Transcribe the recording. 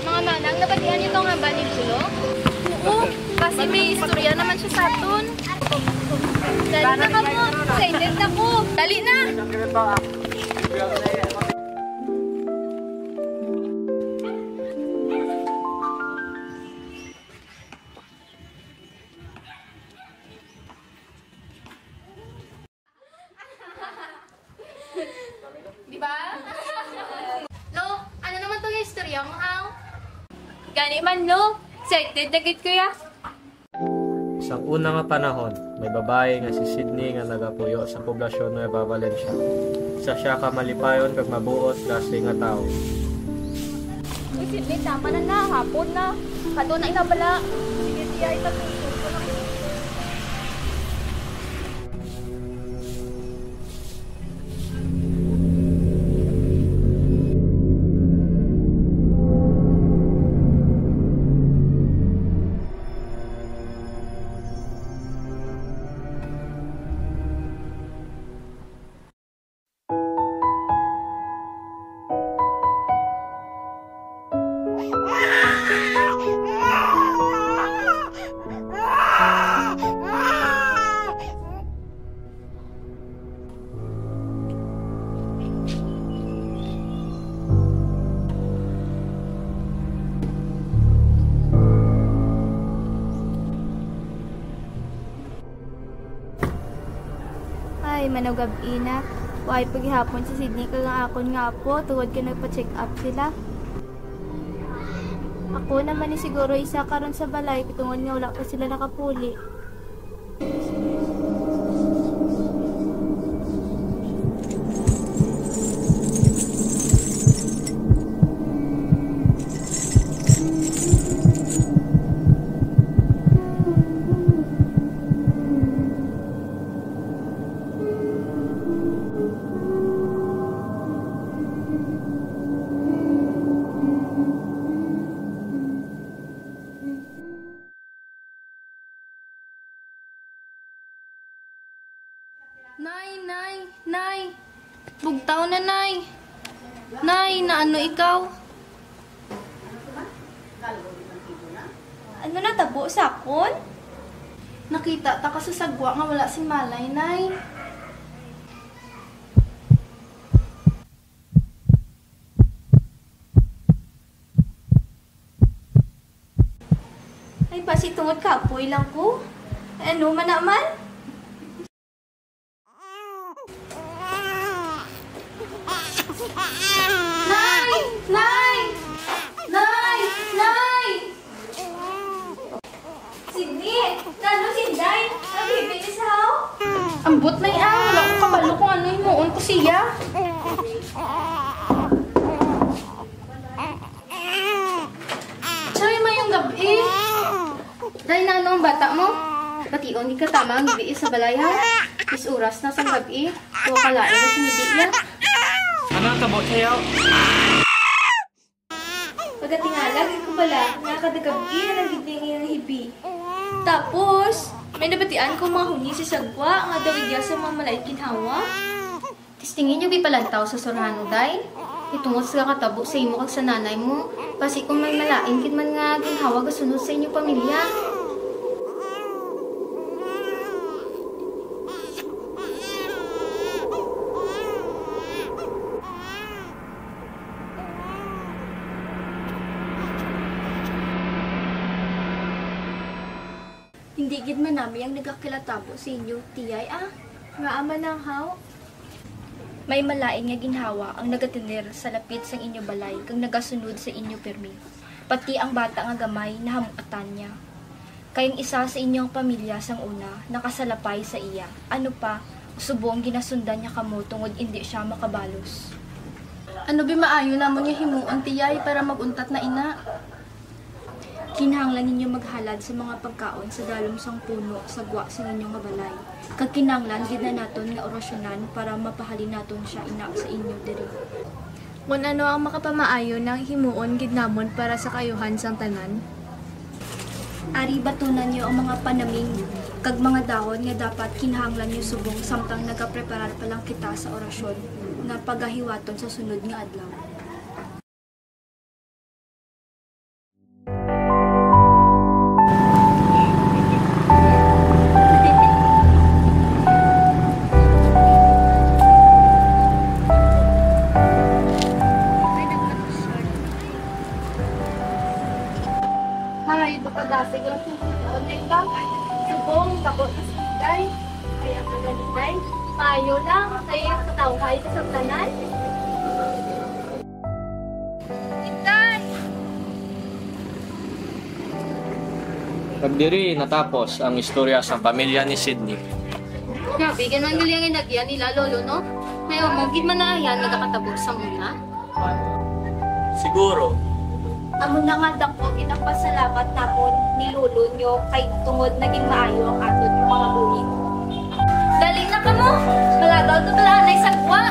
Mga nanang, nabatihan niyo ito nga ba ni Julo? Oo, kasi may istorya naman siya sa aton. Dali na ka mo, excited ako. Dali na! Diba? Lo, ano naman itong istorya mo, Ang? Gani man, Lo. Excited na gid ko ya. Sa una nga panahon, may babae nga si Sydney nga nagapuyo sa poblasyon Nueva Valencia. Isa siya ka malipayon kag mabuot klase nga tao. Uy, Sydney, tama na na. Hapon na. Kato na inabala. Sige, tiya, itapuso ko na. Ay, manugab ina. Why paghihapon sa Sydney kag ang akon nga po tuwad ka nagpa-check up sila. Ako naman ni siguro isa karon sa balay tungod nga wala pa sila nakapuli. Nay! Bugtaw na, Nay! Nay, na ano ikaw? Ano na tabo sa akon? Nakita ta ka sa sagwa nga wala si Malay, Nay. Ay, pasitungod kapoy lang ko. Ano man naman? Sydney! Nano si Day? Nabibinis how? Ambot na yan. Wala ko kabalo kung ano yung muon ko siya. Chay, mayong gabi. Day, nano ang bata mo? Bation, di ka tama ang gibi sa balay ha? Is oras na sa gabi. Tuwa kalain na sa ngidi niya. Ano ang tabo sa'yo? Pagkatingalag ko pala, nakadagabi na nagiging ng hibi. Tapos, may nabatian ko mga huni si Sagwa, nga daw idya sa mga malait kinhawa. Tistingin niyo bipalantaw sa sorhano, Day. Itungod sa katabo sa imo kag sa nanay mo, pasi kung may malain kid man nga ginhawa gasunod sa inyong pamilya. Hindi gid man nami ang nagkakilatabo sa inyo, tiyay Nga ama nang haw. May malain nga ginhawa ang nagatinir sa lapit sa inyo balay kang nagasunod sa inyo permi. Pati ang bata nga gamay nahamuatan niya. Kayong isa sa inyong pamilya sang una nakasalapay sa iya. Ano pa, subong ginasundan niya kamo tungod hindi siya makabalos. Ano bi maayo namon niya himuon tiyay para maguntat na ina? Kinahanglan ninyo maghalad sa mga pagkaon sa dalom sang puno sa gwa sa inyong mabalay. Kag kinahanglan gid na naton nga orasyonan para mapahalin naton siya ina sa inyo diri. Kung ano ang makapamaayo ng himuon gid namon para sa kayuhan sang tanan? Ari batunan niyo ang mga panaming kag mga dahon nga dapat kinahanglan niyo subong samtang nagapreparar pa lang kita sa orasyon nga pagahiwaton sa sunod nga adlaw. kasabtanan? Itay! Nagdiri natapos ang istorya sa pamilya ni Sydney. Grabe, ganang galing ang nagyan nila, lolo, no? Ngayon mo, gid man na yan, nagkakatabog sa muna. Siguro, Amo na nga dako ginapasalamat namon ni lolo nyo kay tungod naging maayo ang aton yung mga buhit. Dali na ka mo! Malagaw to talaan ay sagwa!